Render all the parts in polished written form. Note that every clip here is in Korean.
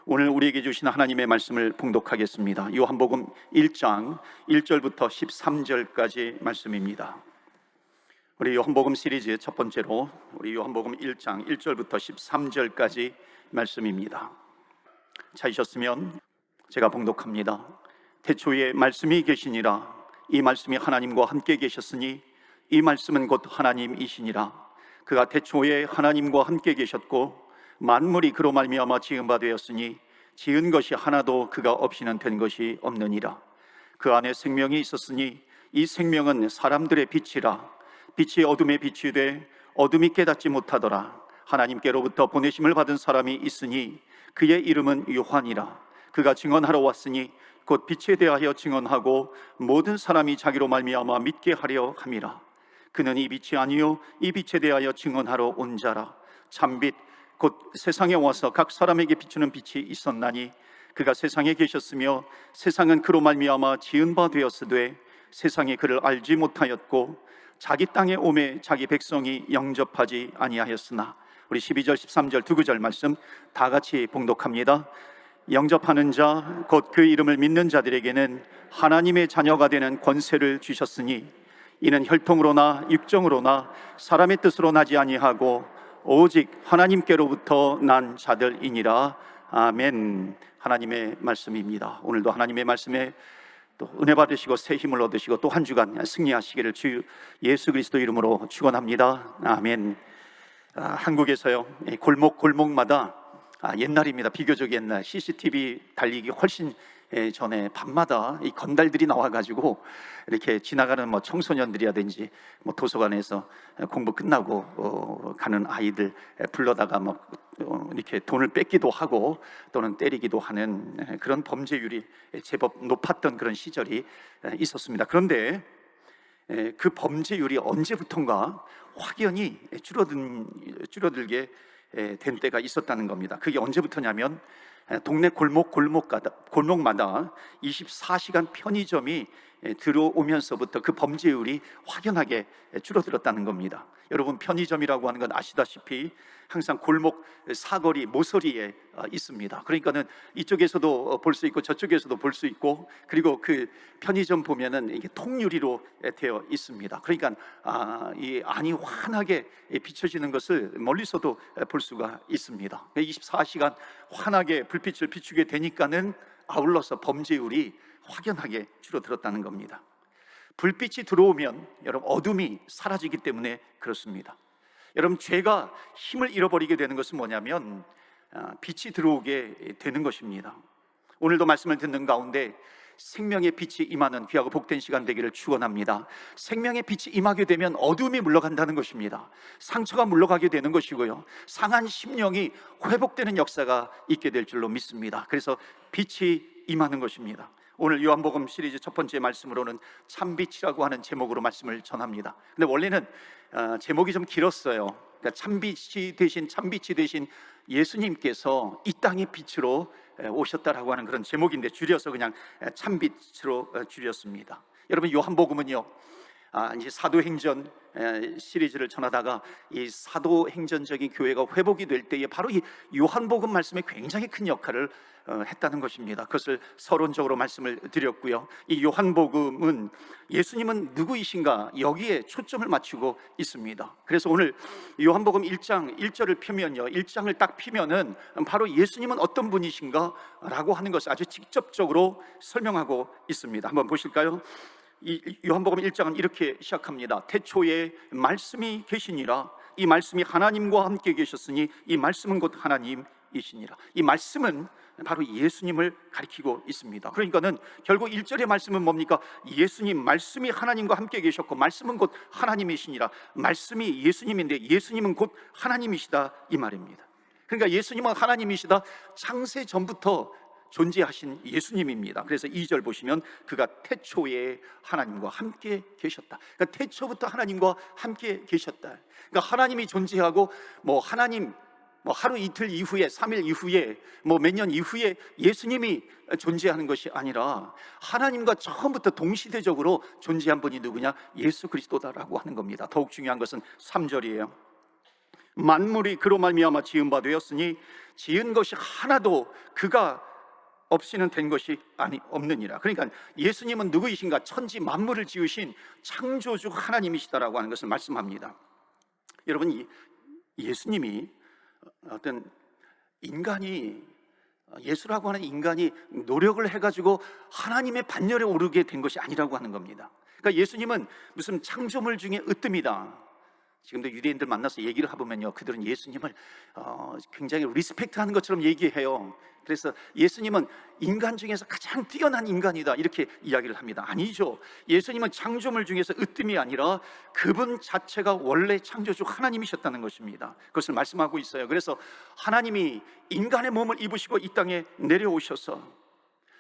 오늘 우리에게 주신 하나님의 말씀을 봉독하겠습니다. 요한복음 1장 1절부터 13절까지 말씀입니다. 우리 요한복음 시리즈의 첫 번째로 우리 요한복음 1장 1절부터 13절까지 말씀입니다. 찾으셨으면 제가 봉독합니다. 태초에 말씀이 계시니라. 이 말씀이 하나님과 함께 계셨으니 이 말씀은 곧 하나님이시니라. 그가 태초에 하나님과 함께 계셨고 만물이 그로 말미암아 지은 바 되었으니 지은 것이 하나도 그가 없이는 된 것이 없느니라. 그 안에 생명이 있었으니 이 생명은 사람들의 빛이라. 빛이 어둠에 비추되 어둠이 깨닫지 못하더라. 하나님께로부터 보내심을 받은 사람이 있으니 그의 이름은 요한이라. 그가 증언하러 왔으니 곧 빛에 대하여 증언하고 모든 사람이 자기로 말미암아 믿게 하려 함이라. 그는 이 빛이 아니요 이 빛에 대하여 증언하러 온 자라. 참빛 곧 세상에 와서 각 사람에게 비추는 빛이 있었나니 그가 세상에 계셨으며 세상은 그로 말미암아 지은 바 되었으되 세상이 그를 알지 못하였고 자기 땅에 오매 자기 백성이 영접하지 아니하였으나. 우리 12절 13절 두 구절 말씀 다 같이 봉독합니다. 영접하는 자 곧 그 이름을 믿는 자들에게는 하나님의 자녀가 되는 권세를 주셨으니 이는 혈통으로나 육정으로나 사람의 뜻으로 나지 아니하고 오직 하나님께로부터 난 자들이니라. 아멘. 하나님의 말씀입니다. 오늘도 하나님의 말씀에 또 은혜 받으시고 새 힘을 얻으시고 또 한 주간 승리하시기를 주 예수 그리스도 이름으로 축원합니다. 아멘. 한국에서요 골목마다 옛날입니다. 비교적 옛날 CCTV 달리기 훨씬 전에 밤마다 이 건달들이 나와가지고 이렇게 지나가는 청소년들이라든지 도서관에서 공부 끝나고 가는 아이들 불러다가 이렇게 돈을 뺏기도 하고 또는 때리기도 하는 그런 범죄율이 제법 높았던 그런 시절이 있었습니다. 그런데 그 범죄율이 언제부턴가 확연히 줄어들게 된 때가 있었다는 겁니다. 그게 언제부터냐면 동네 골목마다 24시간 편의점이 들어오면서부터 그 범죄율이 확연하게 줄어들었다는 겁니다. 여러분, 편의점이라고 하는 건 아시다시피 항상 골목 사거리 모서리에 있습니다. 그러니까는 이쪽에서도 볼 수 있고 저쪽에서도 볼 수 있고, 그리고 그 편의점 보면은 이게 통유리로 되어 있습니다. 그러니까 이 안이 환하게 비춰지는 것을 멀리서도 볼 수가 있습니다. 24시간 환하게 불빛을 비추게 되니까는 아울러서 범죄율이 확연하게 줄어들었다는 겁니다. 불빛이 들어오면 여러분 어둠이 사라지기 때문에 그렇습니다. 여러분, 죄가 힘을 잃어버리게 되는 것은 뭐냐면 빛이 들어오게 되는 것입니다. 오늘도 말씀을 듣는 가운데 생명의 빛이 임하는 귀하고 복된 시간 되기를 축원합니다. 생명의 빛이 임하게 되면 어둠이 물러간다는 것입니다. 상처가 물러가게 되는 것이고요, 상한 심령이 회복되는 역사가 있게 될 줄로 믿습니다. 그래서 빛이 임하는 것입니다. 오늘 요한복음 시리즈 첫 번째 말씀으로는 참빛이라고 하는 제목으로 말씀을 전합니다. 근데 원래는 제목이 좀 길었어요. 그러니까 참빛이 되신 예수님께서 이 땅의 빛으로 오셨다라고 하는 그런 제목인데 줄여서 그냥 참빛으로 줄였습니다. 여러분, 요한복음은요 이제 사도행전 시리즈를 전하다가 이 사도행전적인 교회가 회복이 될 때에 바로 이 요한복음 말씀에 굉장히 큰 역할을 했다는 것입니다. 그것을 서론적으로 말씀을 드렸고요, 이 요한복음은 예수님은 누구이신가 여기에 초점을 맞추고 있습니다. 그래서 오늘 요한복음 1장 1절을 펴면요, 1장을 딱 피면은 바로 예수님은 어떤 분이신가 라고 하는 것을 아주 직접적으로 설명하고 있습니다. 한번 보실까요? 이 요한복음 1장은 이렇게 시작합니다. 태초에 말씀이 계시니라. 이 말씀이 하나님과 함께 계셨으니 이 말씀은 곧 하나님이시니라. 이 말씀은 바로 예수님을 가리키고 있습니다. 그러니까는 결국 1절의 말씀은 뭡니까? 예수님, 말씀이 하나님과 함께 계셨고 말씀은 곧 하나님이시니라. 말씀이 예수님인데 예수님은 곧 하나님이시다, 이 말입니다. 그러니까 예수님은 하나님이시다, 창세 전부터 존재하신 예수님입니다. 그래서 2절 보시면 그가 태초에 하나님과 함께 계셨다. 그러니까 태초부터 하나님과 함께 계셨다. 그러니까 하나님이 존재하고 하나님 하루 이틀 이후에 3일 이후에 몇 년 이후에 예수님이 존재하는 것이 아니라 하나님과 처음부터 동시대적으로 존재한 분이 누구냐? 예수 그리스도다라고 하는 겁니다. 더욱 중요한 것은 3절이에요. 만물이 그로 말미암아 지은 바 되었으니 지은 것이 하나도 그가 없이는 된 것이 없느니라. 그러니까 예수님은 누구이신가? 천지 만물을 지으신 창조주 하나님이시다라고 하는 것을 말씀합니다. 여러분, 예수님이 어떤 인간이, 예수라고 하는 인간이 노력을 해가지고 하나님의 반열에 오르게 된 것이 아니라고 하는 겁니다. 그러니까 예수님은 무슨 창조물 중에 으뜸이다. 지금도 유대인들 만나서 얘기를 해보면요, 그들은 예수님을 굉장히 리스펙트하는 것처럼 얘기해요. 그래서 예수님은 인간 중에서 가장 뛰어난 인간이다, 이렇게 이야기를 합니다. 아니죠. 예수님은 창조물 중에서 으뜸이 아니라 그분 자체가 원래 창조주 하나님이셨다는 것입니다. 그것을 말씀하고 있어요. 그래서 하나님이 인간의 몸을 입으시고 이 땅에 내려오셔서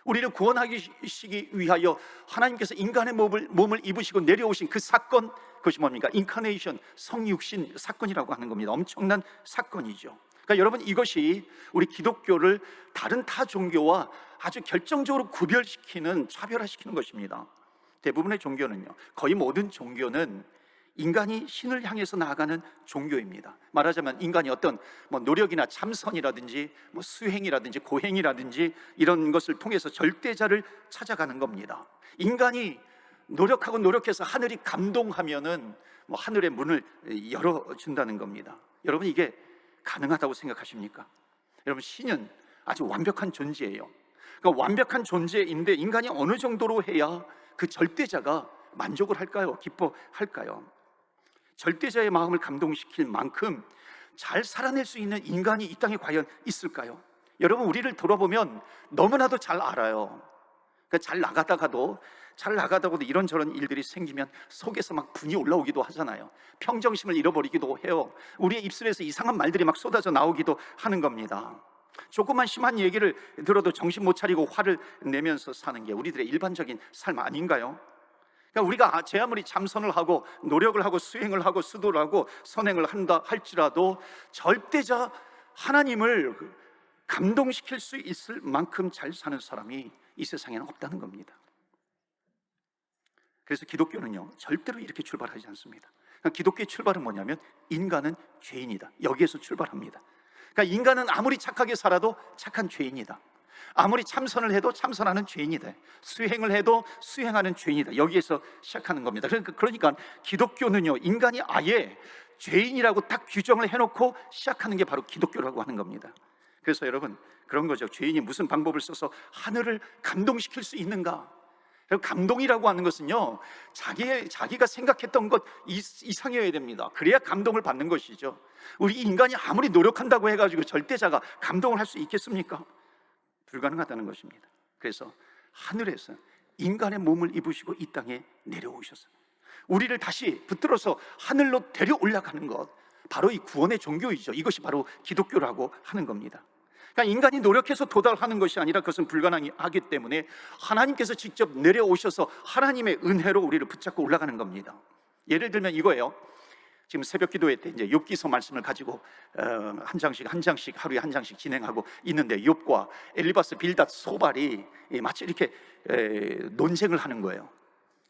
우리를 구원하시기 위하여 하나님께서 인간의 몸을 입으시고 내려오신 그 사건, 그것이 뭡니까? 인카네이션, 성육신 사건이라고 하는 겁니다. 엄청난 사건이죠. 그러니까 여러분, 이것이 우리 기독교를 다른 타 종교와 아주 결정적으로 구별시키는, 차별화시키는 것입니다. 대부분의 종교는요, 거의 모든 종교는 인간이 신을 향해서 나아가는 종교입니다. 말하자면 인간이 어떤 노력이나 참선이라든지 수행이라든지 고행이라든지 이런 것을 통해서 절대자를 찾아가는 겁니다. 인간이 노력해서 하늘이 감동하면은 하늘의 문을 열어준다는 겁니다. 여러분, 이게 가능하다고 생각하십니까? 여러분, 신은 아주 완벽한 존재예요. 그러니까 완벽한 존재인데 인간이 어느 정도로 해야 그 절대자가 만족을 할까요? 기뻐할까요? 절대자의 마음을 감동시킬 만큼 잘 살아낼 수 있는 인간이 이 땅에 과연 있을까요? 여러분, 우리를 돌아보면 너무나도 잘 알아요. 그러니까 잘 나가다가도 이런저런 일들이 생기면 속에서 막 분이 올라오기도 하잖아요. 평정심을 잃어버리기도 해요. 우리의 입술에서 이상한 말들이 막 쏟아져 나오기도 하는 겁니다. 조금만 심한 얘기를 들어도 정신 못 차리고 화를 내면서 사는 게 우리들의 일반적인 삶 아닌가요? 그러니까 우리가 제 아무리 참선을 하고 노력을 하고 수행을 하고 수도를 하고 선행을 한다 할지라도 절대자 하나님을 감동시킬 수 있을 만큼 잘 사는 사람이 이 세상에는 없다는 겁니다. 그래서 기독교는요, 절대로 이렇게 출발하지 않습니다. 그러니까 기독교의 출발은 뭐냐면 인간은 죄인이다, 여기에서 출발합니다. 그러니까 인간은 아무리 착하게 살아도 착한 죄인이다, 아무리 참선을 해도 참선하는 죄인이다, 수행을 해도 수행하는 죄인이다, 여기에서 시작하는 겁니다. 그러니까 기독교는요, 인간이 아예 죄인이라고 딱 규정을 해놓고 시작하는 게 바로 기독교라고 하는 겁니다. 그래서 여러분, 그런 거죠. 죄인이 무슨 방법을 써서 하늘을 감동시킬 수 있는가? 감동이라고 하는 것은요, 자기가 생각했던 것 이상이어야 됩니다. 그래야 감동을 받는 것이죠. 우리 인간이 아무리 노력한다고 해가지고 절대자가 감동을 할 수 있겠습니까? 불가능하다는 것입니다. 그래서 하늘에서 인간의 몸을 입으시고 이 땅에 내려오셔서 우리를 다시 붙들어서 하늘로 데려 올라가는 것, 바로 이 구원의 종교이죠. 이것이 바로 기독교라고 하는 겁니다. 그러니까 인간이 노력해서 도달하는 것이 아니라 그것은 불가능하기 때문에 하나님께서 직접 내려오셔서 하나님의 은혜로 우리를 붙잡고 올라가는 겁니다. 예를 들면 이거예요. 지금 새벽 기도회 때 이제 욥기서 말씀을 가지고 한 장씩 하루에 한 장씩 진행하고 있는데, 욥과 엘리바스, 빌닷, 소발이 마치 이렇게 논쟁을 하는 거예요.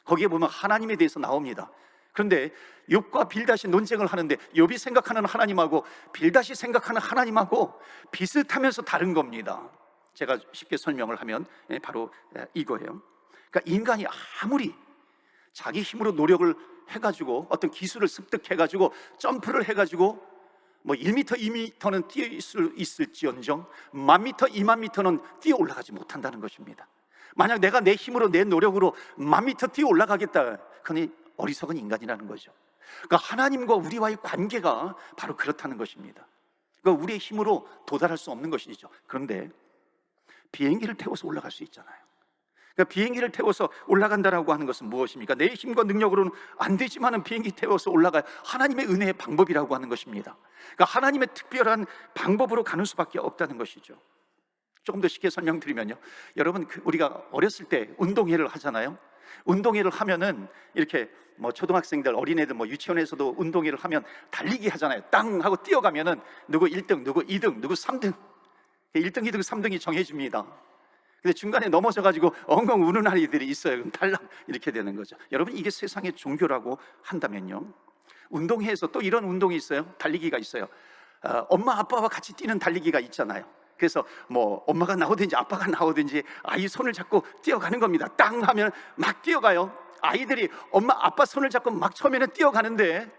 거기에 보면 하나님에 대해서 나옵니다. 그런데 욥과 빌닷이 논쟁을 하는데 욥이 생각하는 하나님하고 빌닷이 생각하는 하나님하고 비슷하면서 다른 겁니다. 제가 쉽게 설명을 하면 바로 이거예요. 그러니까 인간이 아무리 자기 힘으로 노력을 해가지고 어떤 기술을 습득해가지고 점프를 해가지고 1m, 2m는 뛰어 있을지언정 10,000m, 20,000m는 뛰어 올라가지 못한다는 것입니다. 만약 내가 내 힘으로 내 노력으로 10,000m 뛰어 올라가겠다, 그니 어리석은 인간이라는 거죠. 그러니까 하나님과 우리와의 관계가 바로 그렇다는 것입니다. 그러니까 우리의 힘으로 도달할 수 없는 것이죠. 그런데 비행기를 태워서 올라갈 수 있잖아요. 그러니까 비행기를 태워서 올라간다라고 하는 것은 무엇입니까? 내 힘과 능력으로는 안 되지만은 비행기 태워서 올라갈 하나님의 은혜의 방법이라고 하는 것입니다. 그러니까 하나님의 특별한 방법으로 가는 수밖에 없다는 것이죠. 조금 더 쉽게 설명드리면요, 여러분, 우리가 어렸을 때 운동회를 하잖아요. 운동회를 하면은 이렇게 초등학생들, 어린애들, 유치원에서도 운동회를 하면 달리기 하잖아요. 땅 하고 뛰어가면은 누구 1등, 누구 2등, 누구 3등, 1등, 2등, 3등이 정해집니다. 근데 중간에 넘어져가지고 엉엉 우는 아이들이 있어요. 그럼 탈락, 이렇게 되는 거죠. 여러분, 이게 세상의 종교라고 한다면요, 운동회에서 또 이런 운동이 있어요. 달리기가 있어요. 엄마 아빠와 같이 뛰는 달리기가 있잖아요. 그래서 뭐 엄마가 나오든지 아빠가 나오든지 아이 손을 잡고 뛰어가는 겁니다. 땅 하면 막 뛰어가요. 아이들이 엄마 아빠 손을 잡고 막 처음에는 뛰어가는데,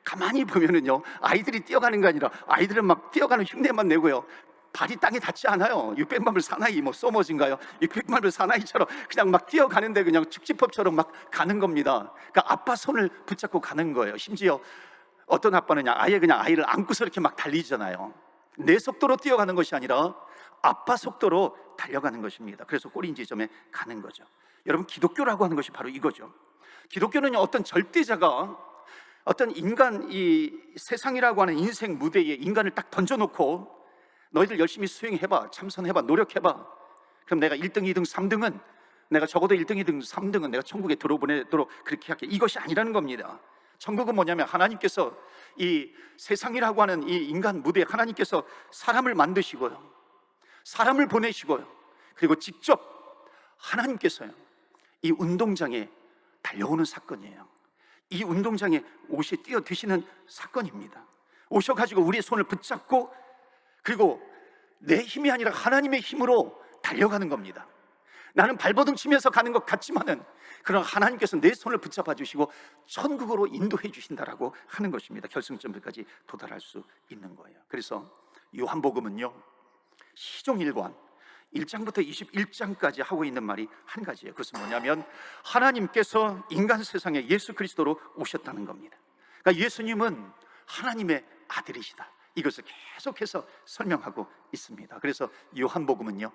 가만히 보면은요, 아이들이 뛰어가는 게 아니라 아이들은 막 뛰어가는 흉내만 내고요, 발이 땅에 닿지 않아요. 600마일 사나이, 뭐 소머진가요? 600마일 사나이처럼 그냥 막 뛰어가는데 그냥 축지법처럼 막 가는 겁니다. 그러니까 아빠 손을 붙잡고 가는 거예요. 심지어 어떤 아빠는 아예 그냥 아이를 안고서 이렇게 막 달리잖아요. 내 속도로 뛰어가는 것이 아니라 아빠 속도로 달려가는 것입니다. 그래서 꼬린 지점에 가는 거죠. 여러분, 기독교라고 하는 것이 바로 이거죠. 기독교는 어떤 절대자가 어떤 인간, 이 세상이라고 하는 인생 무대에 인간을 딱 던져놓고 너희들 열심히 수행해봐, 참선해봐, 노력해봐. 그럼 내가 1등, 2등, 3등은 내가 적어도 1등, 2등, 3등은 내가 천국에 들어보내도록 그렇게 할게. 이것이 아니라는 겁니다. 천국은 뭐냐면 하나님께서 이 세상이라고 하는 이 인간 무대에 하나님께서 사람을 만드시고요, 사람을 보내시고요, 그리고 직접 하나님께서요 이 운동장에 달려오는 사건이에요. 이 운동장에 옷이 뛰어드시는 사건입니다. 오셔가지고 우리의 손을 붙잡고, 그리고 내 힘이 아니라 하나님의 힘으로 달려가는 겁니다. 나는 발버둥 치면서 가는 것 같지만은 그런 하나님께서 내 손을 붙잡아 주시고 천국으로 인도해 주신다라고 하는 것입니다. 결승점까지 도달할 수 있는 거예요. 그래서 요한복음은요, 시종일관 1장부터 21장까지 하고 있는 말이 한 가지예요. 그것은 뭐냐면 하나님께서 인간 세상에 예수 그리스도로 오셨다는 겁니다. 그러니까 예수님은 하나님의 아들이시다, 이것을 계속해서 설명하고 있습니다. 그래서 요한복음은요,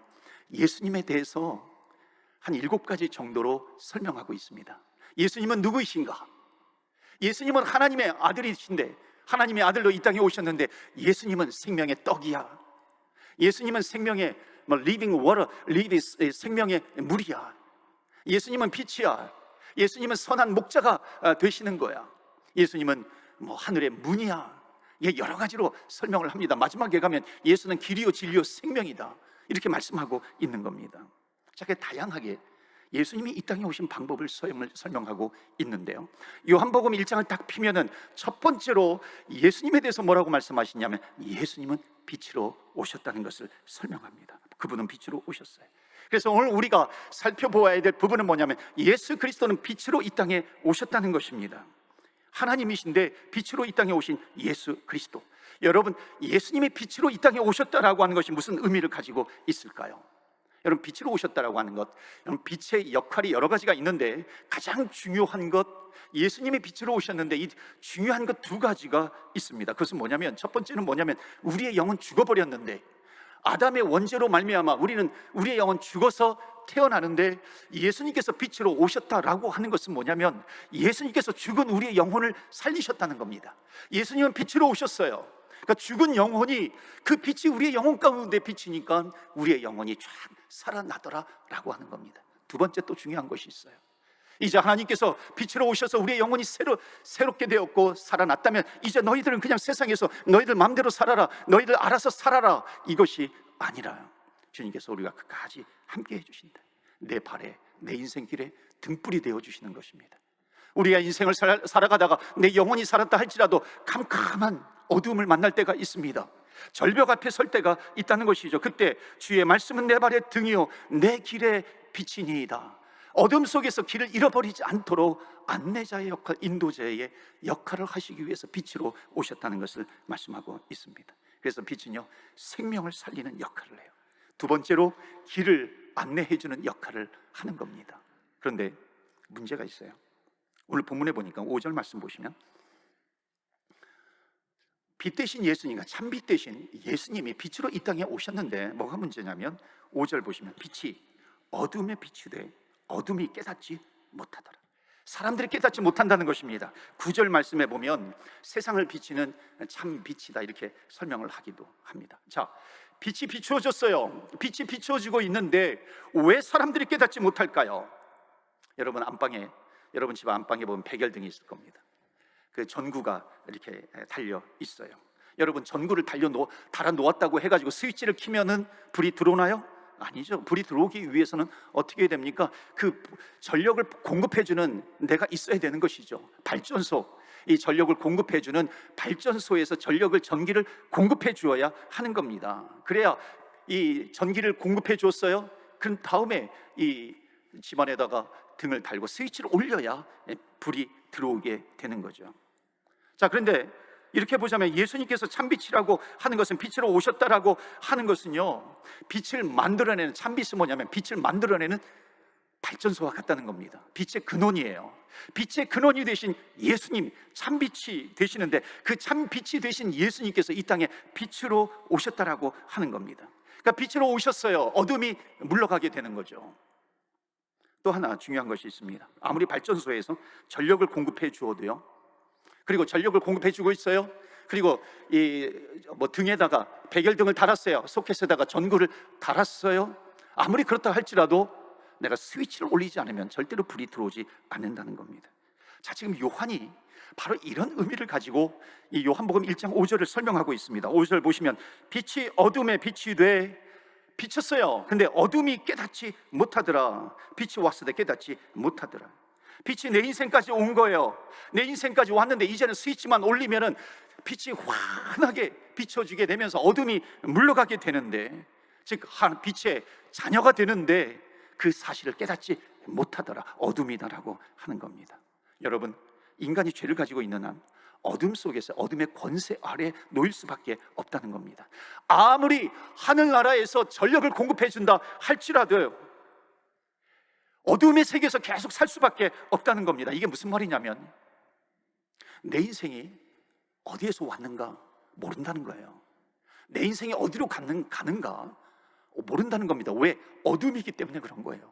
예수님에 대해서 한 7가지 정도로 설명하고 있습니다. 예수님은 누구이신가? 예수님은 하나님의 아들이신데, 하나님의 아들로 이 땅에 오셨는데 예수님은 생명의 떡이야. 예수님은 생명의 living water, 생명의 물이야. 예수님은 빛이야. 예수님은 선한 목자가 되시는 거야. 예수님은 하늘의 문이야. 여러 가지로 설명을 합니다. 마지막에 가면 예수는 길이요 진리요 생명이다, 이렇게 말씀하고 있는 겁니다. 자, 다양하게 예수님이 이 땅에 오신 방법을 설명하고 있는데요, 요한복음 1장을 딱 피면은 첫 번째로 예수님에 대해서 뭐라고 말씀하시냐면 예수님은 빛으로 오셨다는 것을 설명합니다. 그분은 빛으로 오셨어요. 그래서 오늘 우리가 살펴보아야 될 부분은 뭐냐면 예수 그리스도는 빛으로 이 땅에 오셨다는 것입니다. 하나님이신데 빛으로 이 땅에 오신 예수 그리스도. 여러분, 예수님이 빛으로 이 땅에 오셨다라고 하는 것이 무슨 의미를 가지고 있을까요? 여러분, 빛으로 오셨다라고 하는 것, 여러분, 빛의 역할이 여러 가지가 있는데 가장 중요한 것, 예수님이 빛으로 오셨는데 이 중요한 것 2가지가 있습니다. 그것은 뭐냐면, 첫 번째는 뭐냐면 우리의 영은 죽어버렸는데, 아담의 원죄로 말미암아 우리의 영은 죽어서 태어나는데 예수님께서 빛으로 오셨다라고 하는 것은 뭐냐면 예수님께서 죽은 우리의 영혼을 살리셨다는 겁니다. 예수님은 빛으로 오셨어요. 그러니까 죽은 영혼이, 그 빛이 우리의 영혼 가운데 비치니까 우리의 영혼이 쫙 살아나더라라고 하는 겁니다. 2번째 또 중요한 것이 있어요. 이제 하나님께서 빛으로 오셔서 우리의 영혼이 새롭게 되었고 살아났다면 이제 너희들은 그냥 세상에서 너희들 마음대로 살아라, 너희들 알아서 살아라, 이것이 아니라 주님께서 우리가 끝까지 함께 해주신다. 내 발에, 내 인생 길에 등불이 되어주시는 것입니다. 우리가 인생을 살아가다가 내 영혼이 살았다 할지라도 캄캄한 어두움을 만날 때가 있습니다. 절벽 앞에 설 때가 있다는 것이죠. 그때 주의 말씀은 내 발의 등이요 내 길의 빛이니이다. 어둠 속에서 길을 잃어버리지 않도록 안내자의 역할, 인도자의 역할을 하시기 위해서 빛으로 오셨다는 것을 말씀하고 있습니다. 그래서 빛은요, 생명을 살리는 역할을 해요. 2번째로 길을 안내해주는 역할을 하는 겁니다. 그런데 문제가 있어요. 오늘 본문에 보니까 5절 말씀 보시면 빛 대신 예수님과 참빛 대신 예수님이 빛으로 이 땅에 오셨는데 뭐가 문제냐면 5절 보시면 빛이 어둠에 비추되 어둠이 깨닫지 못하더라. 사람들이 깨닫지 못한다는 것입니다. 9절 말씀에 보면 세상을 비치는 참 빛이다, 이렇게 설명을 하기도 합니다. 자, 빛이 비추어졌어요. 빛이 비추어지고 있는데 왜 사람들이 깨닫지 못할까요? 여러분 집 안방에 보면 백열등이 있을 겁니다. 그 전구가 이렇게 달려 있어요. 여러분, 전구를 달아 놓았다고 해가지고 스위치를 키면은 불이 들어오나요? 아니죠. 불이 들어오기 위해서는 어떻게 해야 됩니까? 그 전력을 공급해주는 데가 있어야 되는 것이죠. 발전소, 이 전력을 공급해주는 발전소에서 전기를 공급해 주어야 하는 겁니다. 그래야 이 전기를 공급해 줬어요. 그 다음에 이 집안에다가 등을 달고 스위치를 올려야 불이 들어오게 되는 거죠. 자, 그런데 이렇게 보자면 예수님께서 참빛이라고 하는 것은, 빛으로 오셨다라고 하는 것은요, 빛을 만들어내는, 참빛은 뭐냐면 빛을 만들어내는 발전소와 같다는 겁니다. 빛의 근원이에요. 빛의 근원이 되신 예수님, 참빛이 되시는데, 그 참빛이 되신 예수님께서 이 땅에 빛으로 오셨다라고 하는 겁니다. 그러니까 빛으로 오셨어요. 어둠이 물러가게 되는 거죠. 또 하나 중요한 것이 있습니다. 아무리 발전소에서 전력을 공급해 주어도요, 그리고 전력을 공급해 주고 있어요. 그리고 등에다가 백열등을 달았어요. 소켓에다가 전구를 달았어요. 아무리 그렇다 할지라도 내가 스위치를 올리지 않으면 절대로 불이 들어오지 않는다는 겁니다. 자, 지금 요한이 바로 이런 의미를 가지고 이 요한복음 1장 5절을 설명하고 있습니다. 5절 보시면, 빛이 어둠에 빛이 돼 비쳤어요. 근데 어둠이 깨닫지 못하더라. 빛이 왔으되 깨닫지 못하더라. 빛이 내 인생까지 온 거예요. 내 인생까지 왔는데 이제는 스위치만 올리면은 빛이 환하게 비춰지게 되면서 어둠이 물러가게 되는데, 즉 빛의 자녀가 되는데 그 사실을 깨닫지 못하더라. 어둠이다라고 하는 겁니다. 여러분, 인간이 죄를 가지고 있는 한 어둠 속에서 어둠의 권세 아래 놓일 수밖에 없다는 겁니다. 아무리 하늘나라에서 전력을 공급해 준다 할지라도요, 어둠의 세계에서 계속 살 수밖에 없다는 겁니다. 이게 무슨 말이냐면, 내 인생이 어디에서 왔는가 모른다는 거예요. 내 인생이 어디로 가는가 모른다는 겁니다. 왜? 어둠이기 때문에 그런 거예요.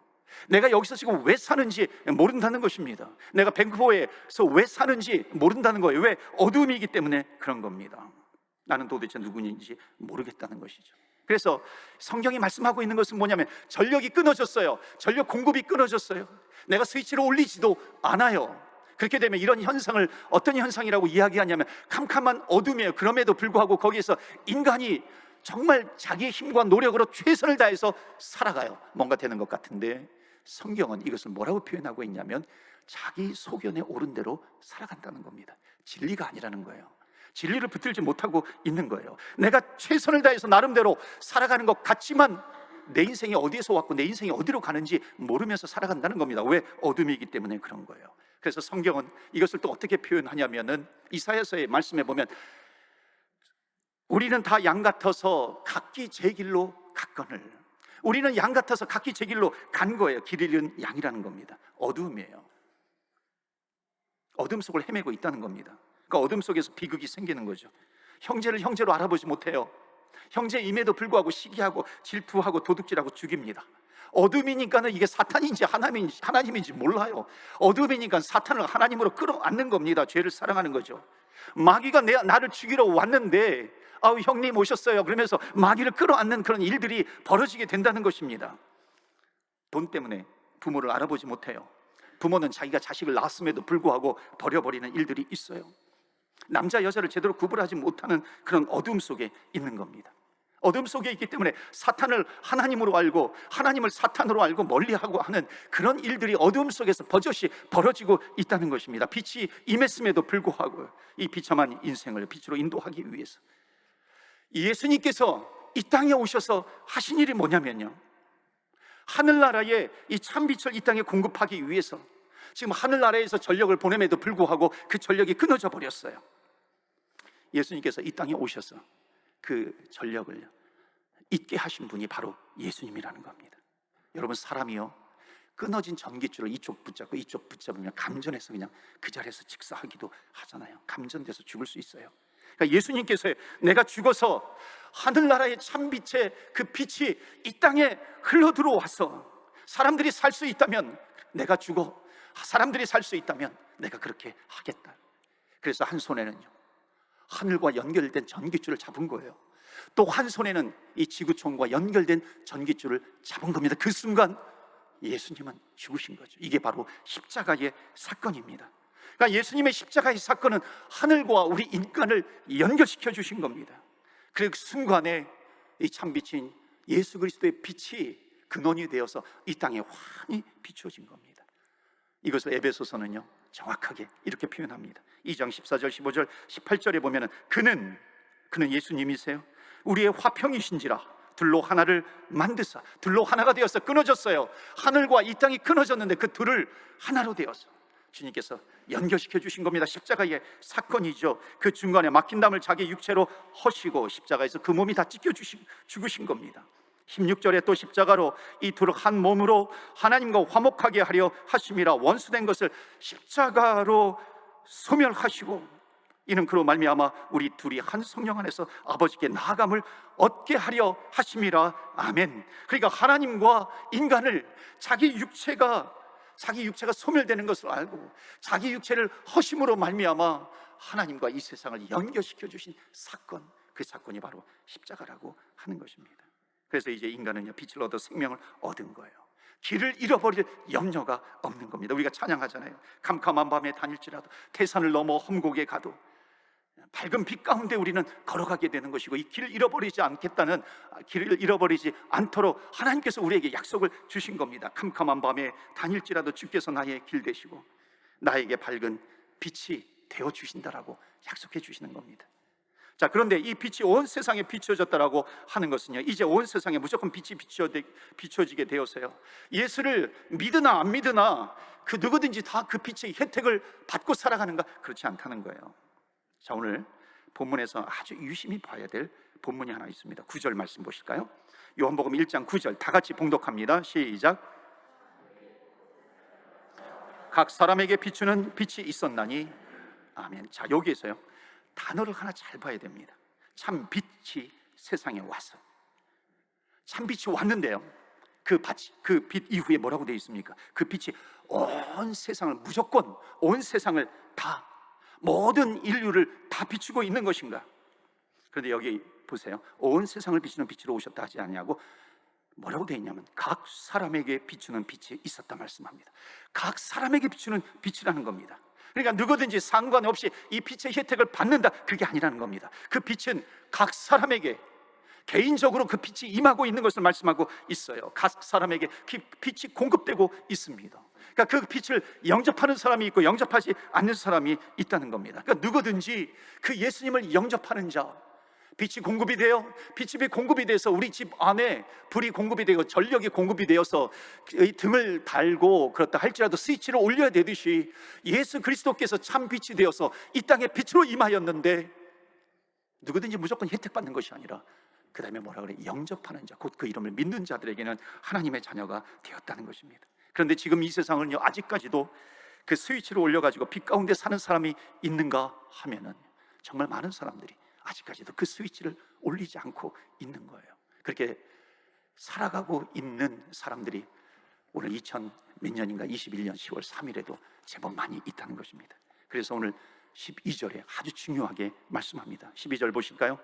내가 여기서 지금 왜 사는지 모른다는 것입니다. 내가 밴쿠버에서 왜 사는지 모른다는 거예요. 왜? 어둠이기 때문에 그런 겁니다. 나는 도대체 누구인지 모르겠다는 것이죠. 그래서 성경이 말씀하고 있는 것은 뭐냐면, 전력이 끊어졌어요. 전력 공급이 끊어졌어요. 내가 스위치를 올리지도 않아요. 그렇게 되면 이런 현상을 어떤 현상이라고 이야기하냐면, 캄캄한 어둠이에요. 그럼에도 불구하고 거기에서 인간이 정말 자기의 힘과 노력으로 최선을 다해서 살아가요. 뭔가 되는 것 같은데, 성경은 이것을 뭐라고 표현하고 있냐면, 자기 소견에 오른 대로 살아간다는 겁니다. 진리가 아니라는 거예요. 진리를 붙들지 못하고 있는 거예요. 내가 최선을 다해서 나름대로 살아가는 것 같지만 내 인생이 어디에서 왔고 내 인생이 어디로 가는지 모르면서 살아간다는 겁니다. 왜? 어둠이기 때문에 그런 거예요. 그래서 성경은 이것을 또 어떻게 표현하냐면은, 이사야서의 말씀에 보면, 우리는 다 양 같아서 각기 제 길로 갔거늘. 우리는 양 같아서 각기 제 길로 간 거예요. 길 잃은 양이라는 겁니다. 어둠이에요. 어둠 속을 헤매고 있다는 겁니다. 그러니까 어둠 속에서 비극이 생기는 거죠. 형제를 형제로 알아보지 못해요. 형제임에도 불구하고 시기하고 질투하고 도둑질하고 죽입니다. 어둠이니까는 이게 사탄인지 하나님인지 몰라요. 어둠이니까 사탄을 하나님으로 끌어안는 겁니다. 죄를 사랑하는 거죠. 마귀가 나를 죽이러 왔는데, 아우 형님 오셨어요 그러면서 마귀를 끌어안는 그런 일들이 벌어지게 된다는 것입니다. 돈 때문에 부모를 알아보지 못해요. 부모는 자기가 자식을 낳았음에도 불구하고 버려버리는 일들이 있어요. 남자 여자를 제대로 구분하지 못하는 그런 어둠 속에 있는 겁니다. 어둠 속에 있기 때문에 사탄을 하나님으로 알고 하나님을 사탄으로 알고 멀리하고 하는 그런 일들이 어둠 속에서 버젓이 벌어지고 있다는 것입니다. 빛이 임했음에도 불구하고 이 비참한 인생을 빛으로 인도하기 위해서 예수님께서 이 땅에 오셔서 하신 일이 뭐냐면요, 하늘나라에 이 참빛을 이 땅에 공급하기 위해서 지금 하늘나라에서 전력을 보냄에도 불구하고 그 전력이 끊어져 버렸어요. 예수님께서 이 땅에 오셔서 그 전력을 있게 하신 분이 바로 예수님이라는 겁니다. 여러분, 사람이요, 끊어진 전기줄을 이쪽 붙잡고 이쪽 붙잡으면 감전해서 그냥 그 자리에서 직사하기도 하잖아요. 감전돼서 죽을 수 있어요. 그러니까 예수님께서 내가 죽어서 하늘나라의 참빛의 그 빛이 이 땅에 흘러 들어와서 사람들이 살 수 있다면 내가 죽어 사람들이 살 수 있다면 내가 그렇게 하겠다. 그래서 한 손에는요, 하늘과 연결된 전기줄을 잡은 거예요. 또 한 손에는 이 지구촌과 연결된 전기줄을 잡은 겁니다. 그 순간 예수님은 죽으신 거죠. 이게 바로 십자가의 사건입니다. 그러니까 예수님의 십자가의 사건은 하늘과 우리 인간을 연결시켜 주신 겁니다. 그 순간에 이 참빛인 예수 그리스도의 빛이 근원이 되어서 이 땅에 환히 비추어진 겁니다. 이것을 에베소서는요 정확하게 이렇게 표현합니다. 2장 14절 15절 18절에 보면은 그는 예수님이세요. 우리의 화평이신지라 둘로 하나를 만드사, 둘로 하나가 되어서 끊어졌어요. 하늘과 이 땅이 끊어졌는데 그 둘을 하나로 되어서 주님께서 연결시켜 주신 겁니다. 십자가의 사건이죠. 그 중간에 막힌 담을 자기 육체로 허시고 십자가에서 그 몸이 다 찢겨 죽으신 겁니다. 16절에 또 십자가로 이 둘을 한 몸으로 하나님과 화목하게 하려 하심이라 원수된 것을 십자가로 소멸하시고 이는 그로 말미암아 우리 둘이 한 성령 안에서 아버지께 나아감을 얻게 하려 하심이라. 아멘. 그러니까 하나님과 인간을 자기 육체가 소멸되는 것을 알고 자기 육체를 허심으로 말미암아 하나님과 이 세상을 연결시켜 주신 사건, 그 사건이 바로 십자가라고 하는 것입니다. 그래서 이제 인간은요 빛을 얻어 생명을 얻은 거예요. 길을 잃어버릴 염려가 없는 겁니다. 우리가 찬양하잖아요. 캄캄한 밤에 다닐지라도 태산을 넘어 험곡에 가도 밝은 빛 가운데 우리는 걸어가게 되는 것이고, 이 길을 잃어버리지 않겠다는, 길을 잃어버리지 않도록 하나님께서 우리에게 약속을 주신 겁니다. 캄캄한 밤에 다닐지라도 주께서 나의 길 되시고 나에게 밝은 빛이 되어 주신다라고 약속해 주시는 겁니다. 자, 그런데 이 빛이 온 세상에 비춰졌다라고 하는 것은요, 이제 온 세상에 무조건 빛이 비춰지게 되어서요, 예수를 믿으나 안 믿으나 그 누구든지 다 그 빛의 혜택을 받고 살아가는가? 그렇지 않다는 거예요. 자, 오늘 본문에서 아주 유심히 봐야 될 본문이 하나 있습니다. 9절 말씀 보실까요? 요한복음 1장 9절 다 같이 봉독합니다. 시작. 각 사람에게 비추는 빛이 있었나니. 아멘. 자, 여기에서요 단어를 하나 잘 봐야 됩니다. 참 빛이 세상에 와서, 참 빛이 왔는데요, 그 빛 이후에 뭐라고 되어 있습니까? 그 빛이 온 세상을, 무조건 온 세상을 다, 모든 인류를 다 비추고 있는 것인가? 그런데 여기 보세요. 온 세상을 비추는 빛으로 오셨다 하지 않냐고, 뭐라고 되어 있냐면 각 사람에게 비추는 빛이 있었다 말씀합니다. 각 사람에게 비추는 빛이라는 겁니다. 그러니까 누구든지 상관없이 이 빛의 혜택을 받는다, 그게 아니라는 겁니다. 그 빛은 각 사람에게 개인적으로 그 빛이 임하고 있는 것을 말씀하고 있어요. 각 사람에게 그 빛이 공급되고 있습니다. 그러니까 그 빛을 영접하는 사람이 있고 영접하지 않는 사람이 있다는 겁니다. 그러니까 누구든지 그 예수님을 영접하는 자, 빛이 공급이 돼서 우리 집 안에 불이 공급이 되고 전력이 공급이 되어서 이 등을 달고 그렇다 할지라도 스위치를 올려야 되듯이 예수 그리스도께서 참 빛이 되어서 이 땅에 빛으로 임하였는데, 누구든지 무조건 혜택받는 것이 아니라 그 다음에 뭐라 그래? 영접하는 자, 곧 그 이름을 믿는 자들에게는 하나님의 자녀가 되었다는 것입니다. 그런데 지금 이 세상은요, 아직까지도 그 스위치를 올려가지고 빛 가운데 사는 사람이 있는가 하면은 정말 많은 사람들이 아직까지도 그 스위치를 올리지 않고 있는 거예요. 그렇게 살아가고 있는 사람들이 오늘 2000 몇 년인가 21년 10월 3일에도 제법 많이 있다는 것입니다. 그래서 오늘 12절에 아주 중요하게 말씀합니다. 12절 보실까요?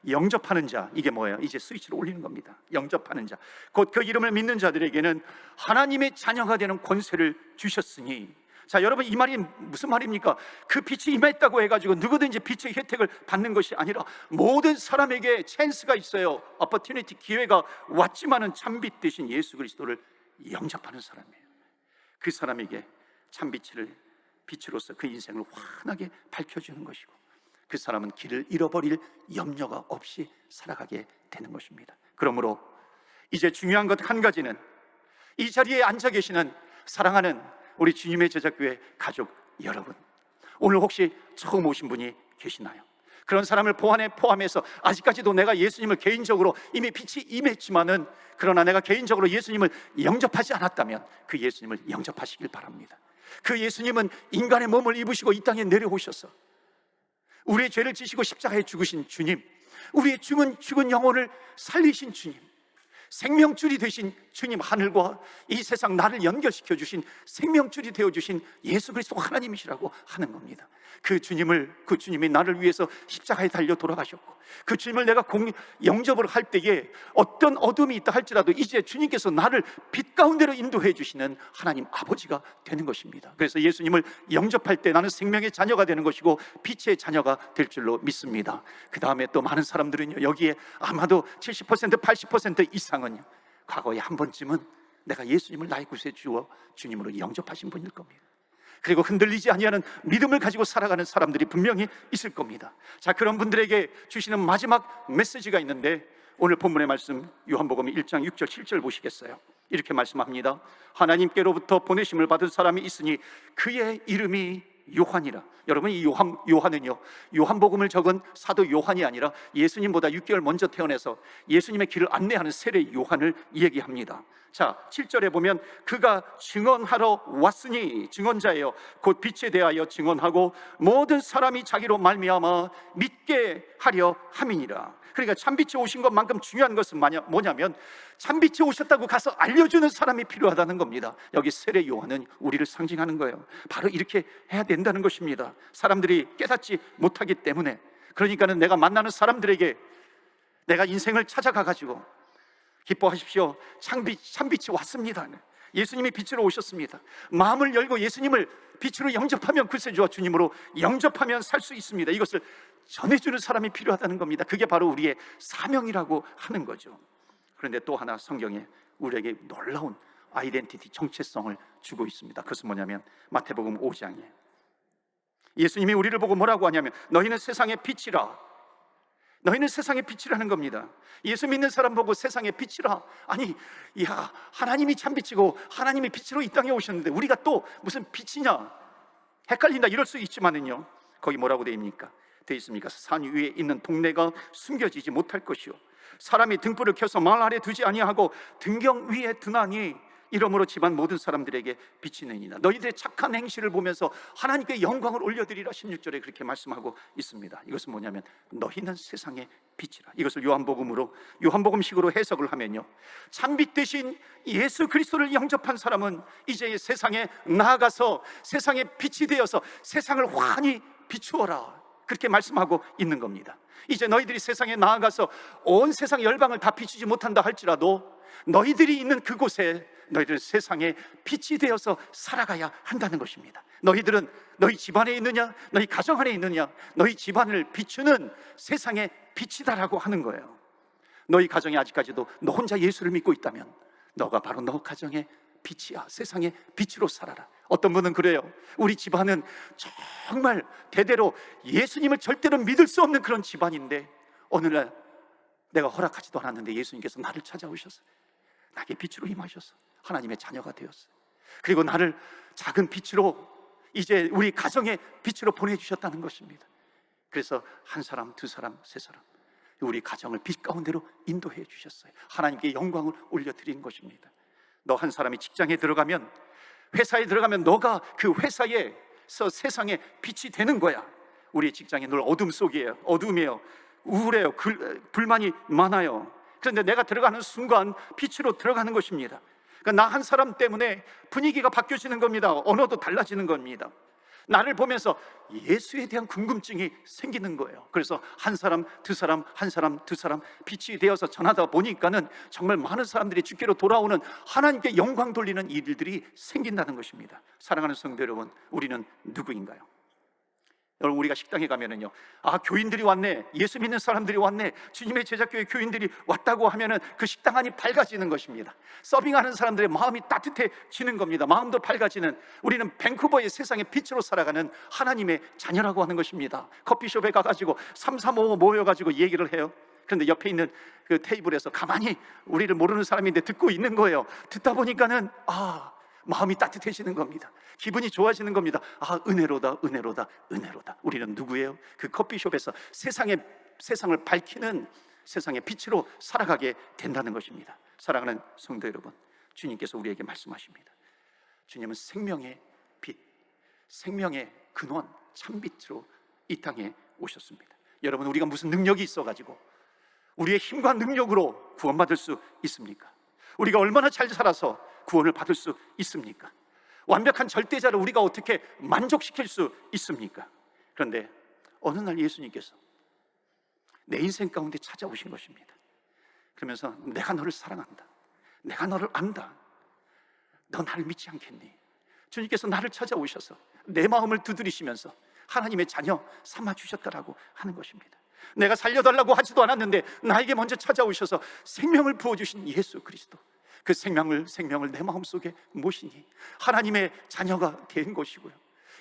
영접하는 자, 이게 뭐예요? 이제 스위치를 올리는 겁니다. 영접하는 자, 곧 그 이름을 믿는 자들에게는 하나님의 자녀가 되는 권세를 주셨으니. 자, 여러분, 이 말이 무슨 말입니까? 그 빛이 임했다고 해가지고 누구든지 빛의 혜택을 받는 것이 아니라 모든 사람에게 찬스가 있어요. opportunity, 기회가 왔지만은 참빛 대신 예수 그리스도를 영접하는 사람이에요. 그 사람에게 빛으로서 그 인생을 환하게 밝혀주는 것이고, 그 사람은 길을 잃어버릴 염려가 없이 살아가게 되는 것입니다. 그러므로 이제 중요한 것 한 가지는, 이 자리에 앉아 계시는 사랑하는 우리 주님의 제자교회 가족 여러분, 오늘 혹시 처음 오신 분이 계시나요? 그런 사람을 포함해서 아직까지도 내가 예수님을 개인적으로 이미 빛이 임했지만은, 그러나 내가 개인적으로 예수님을 영접하지 않았다면 그 예수님을 영접하시길 바랍니다. 그 예수님은 인간의 몸을 입으시고 이 땅에 내려오셔서 우리의 죄를 지시고 십자가에 죽으신 주님, 우리의 죽은 영혼을 살리신 주님, 생명줄이 되신 주님, 하늘과 이 세상 나를 연결시켜 주신 생명줄이 되어 주신 예수 그리스도 하나님이시라고 하는 겁니다. 그 주님이 나를 위해서 십자가에 달려 돌아가셨고, 그 주님을 내가 영접을 할 때에 어떤 어둠이 있다 할지라도 이제 주님께서 나를 빛 가운데로 인도해 주시는 하나님 아버지가 되는 것입니다. 그래서 예수님을 영접할 때 나는 생명의 자녀가 되는 것이고 빛의 자녀가 될 줄로 믿습니다. 그 다음에 또 많은 사람들은요, 여기에 아마도 70% 80% 이상은요, 과거에 한 번쯤은 내가 예수님을 나의 구세 주어 주님으로 영접하신 분일 겁니다. 그리고 흔들리지 아니하는 믿음을 가지고 살아가는 사람들이 분명히 있을 겁니다. 자, 그런 분들에게 주시는 마지막 메시지가 있는데, 오늘 본문의 말씀 요한복음 1장 6절 7절 보시겠어요? 이렇게 말씀합니다. 하나님께로부터 보내심을 받은 사람이 있으니 그의 이름이 요한이라. 여러분, 이 요한은요, 요한복음을 적은 사도 요한이 아니라 예수님보다 6개월 먼저 태어나서 예수님의 길을 안내하는 세례 요한을 얘기합니다. 자, 7절에 보면 그가 증언하러 왔으니, 증언자예요. 곧 빛에 대하여 증언하고 모든 사람이 자기로 말미암아 믿게 하려 함이니라. 그러니까 참빛에 오신 것만큼 중요한 것은 뭐냐면 참빛에 오셨다고 가서 알려주는 사람이 필요하다는 겁니다. 여기 세례 요한은 우리를 상징하는 거예요. 바로 이렇게 해야 된다는 것입니다. 사람들이 깨닫지 못하기 때문에. 그러니까는 내가 만나는 사람들에게 내가 인생을 찾아가가지고 기뻐하십시오, 참빛이 왔습니다, 예수님이 빛으로 오셨습니다, 마음을 열고 예수님을 빛으로 영접하면 구세주와 주님으로 영접하면 살 수 있습니다, 이것을 전해주는 사람이 필요하다는 겁니다. 그게 바로 우리의 사명이라고 하는 거죠. 그런데 또 하나 성경에 우리에게 놀라운 아이덴티티, 정체성을 주고 있습니다. 그것은 뭐냐면 마태복음 5장에 예수님이 우리를 보고 뭐라고 하냐면 너희는 세상의 빛이라. 너희는 세상의 빛이라는 겁니다. 예수 믿는 사람 보고 세상의 빛이라. 아니, 야, 하나님이 참빛이고 하나님이 빛으로 이 땅에 오셨는데 우리가 또 무슨 빛이냐, 헷갈린다 이럴 수 있지만은요, 거기 뭐라고 돼 있습니까? 산 위에 있는 동네가 숨겨지지 못할 것이요, 사람이 등불을 켜서 말 아래 두지 아니하고 등경 위에 두나니 이러므로 집안 모든 사람들에게 비치느니라. 너희들의 착한 행실을 보면서 하나님께 영광을 올려드리라. 16절에 그렇게 말씀하고 있습니다. 이것은 뭐냐면 너희는 세상의 빛이라. 이것을 요한복음식으로 해석을 하면요, 참빛 대신 예수 그리스도를 영접한 사람은 이제 세상에 나아가서 세상의 빛이 되어서 세상을 환히 비추어라, 그렇게 말씀하고 있는 겁니다. 이제 너희들이 세상에 나아가서 온 세상 열방을 다 비추지 못한다 할지라도 너희들이 있는 그곳에 너희들은 세상에 빛이 되어서 살아가야 한다는 것입니다. 너희들은 너희 집안에 있느냐, 너희 가정 안에 있느냐, 너희 집안을 비추는 세상의 빛이다라고 하는 거예요. 너희 가정에 아직까지도 너 혼자 예수를 믿고 있다면 너가 바로 너 가정의 빛이야. 세상의 빛으로 살아라. 어떤 분은 그래요. 우리 집안은 정말 대대로 예수님을 절대로 믿을 수 없는 그런 집안인데 오늘날 내가 허락하지도 않았는데 예수님께서 나를 찾아오셨어요. 나에게 빛으로 임하셔서 하나님의 자녀가 되었어요. 그리고 나를 작은 빛으로, 이제 우리 가정의 빛으로 보내주셨다는 것입니다. 그래서 한 사람, 두 사람, 세 사람, 우리 가정을 빛 가운데로 인도해 주셨어요. 하나님께 영광을 올려드린 것입니다. 너 한 사람이 직장에 들어가면, 회사에 들어가면 너가 그 회사에서 세상에 빛이 되는 거야. 우리 직장이 늘 어둠 속이에요. 어둠이에요. 우울해요. 불만이 많아요. 그런데 내가 들어가는 순간 빛으로 들어가는 것입니다. 그러니까 나 한 사람 때문에 분위기가 바뀌어지는 겁니다. 언어도 달라지는 겁니다. 나를 보면서 예수에 대한 궁금증이 생기는 거예요. 그래서 한 사람, 두 사람, 한 사람, 두 사람 빛이 되어서 전하다 보니까는 정말 많은 사람들이 주께로 돌아오는, 하나님께 영광 돌리는 일들이 생긴다는 것입니다. 사랑하는 성도 여러분, 우리는 누구인가요? 여러분, 우리가 식당에 가면은요, 아, 교인들이 왔네, 예수 믿는 사람들이 왔네, 주님의 제자교회 교인들이 왔다고 하면은 그 식당 안이 밝아지는 것입니다. 서빙하는 사람들의 마음이 따뜻해지는 겁니다. 마음도 밝아지는, 우리는 밴쿠버의 세상의 빛으로 살아가는 하나님의 자녀라고 하는 것입니다. 커피숍에 가가지고 3, 4, 5 모여가지고 얘기를 해요. 그런데 옆에 있는 그 테이블에서 가만히 우리를 모르는 사람인데 듣고 있는 거예요. 듣다 보니까는 마음이 따뜻해지는 겁니다. 기분이 좋아지는 겁니다. 은혜로다, 은혜로다, 은혜로다. 우리는 누구예요? 그 커피숍에서 세상을 밝히는 세상의 빛으로 살아가게 된다는 것입니다. 사랑하는 성도 여러분, 주님께서 우리에게 말씀하십니다. 주님은 생명의 빛, 생명의 근원, 참빛으로 이 땅에 오셨습니다. 여러분, 우리가 무슨 능력이 있어가지고 우리의 힘과 능력으로 구원받을 수 있습니까? 우리가 얼마나 잘 살아서 구원을 받을 수 있습니까? 완벽한 절대자를 우리가 어떻게 만족시킬 수 있습니까? 그런데 어느 날 예수님께서 내 인생 가운데 찾아오신 것입니다. 그러면서 내가 너를 사랑한다, 내가 너를 안다, 너 나를 믿지 않겠니? 주님께서 나를 찾아오셔서 내 마음을 두드리시면서 하나님의 자녀 삼아주셨다라고 하는 것입니다. 내가 살려달라고 하지도 않았는데 나에게 먼저 찾아오셔서 생명을 부어주신 예수 그리스도, 그 생명을 내 마음속에 모시니 하나님의 자녀가 된 것이고요,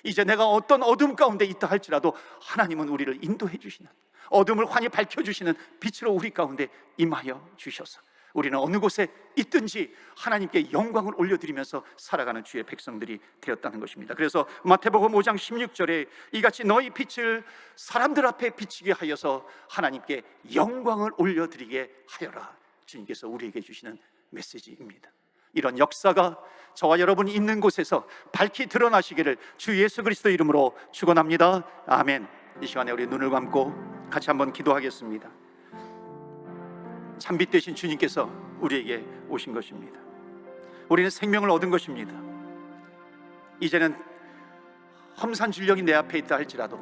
이제 내가 어떤 어둠 가운데 있다 할지라도 하나님은 우리를 인도해 주시는, 어둠을 환히 밝혀주시는 빛으로 우리 가운데 임하여 주셔서 우리는 어느 곳에 있든지 하나님께 영광을 올려드리면서 살아가는 주의 백성들이 되었다는 것입니다. 그래서 마태복음 5장 16절에 이같이 너희 빛을 사람들 앞에 비치게 하여서 하나님께 영광을 올려드리게 하여라, 주님께서 우리에게 주시는 메시지입니다. 이런 역사가 저와 여러분이 있는 곳에서 밝히 드러나시기를 주 예수 그리스도 이름으로 축원합니다. 아멘. 이 시간에 우리 눈을 감고 같이 한번 기도하겠습니다. 참빛 되신 주님께서 우리에게 오신 것입니다. 우리는 생명을 얻은 것입니다. 이제는 험산 줄령이 내 앞에 있다 할지라도,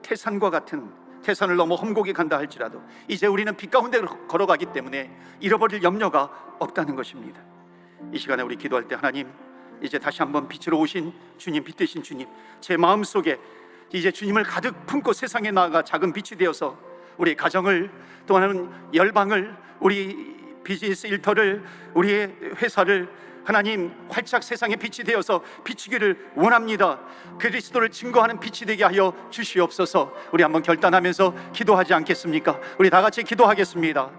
태산과 같은 태산을 넘어 험곡에 간다 할지라도 이제 우리는 빛 가운데 걸어가기 때문에 잃어버릴 염려가 없다는 것입니다. 이 시간에 우리 기도할 때 하나님, 이제 다시 한번 빛으로 오신 주님, 빛 되신 주님, 제 마음속에 이제 주님을 가득 품고 세상에 나아가 작은 빛이 되어서 우리 가정을, 또한 열방을, 우리 비즈니스 일터를, 우리의 회사를 하나님 활짝 세상에 빛이 되어서 비추기를 원합니다. 그리스도를 증거하는 빛이 되게 하여 주시옵소서. 우리 한번 결단하면서 기도하지 않겠습니까? 우리 다 같이 기도하겠습니다.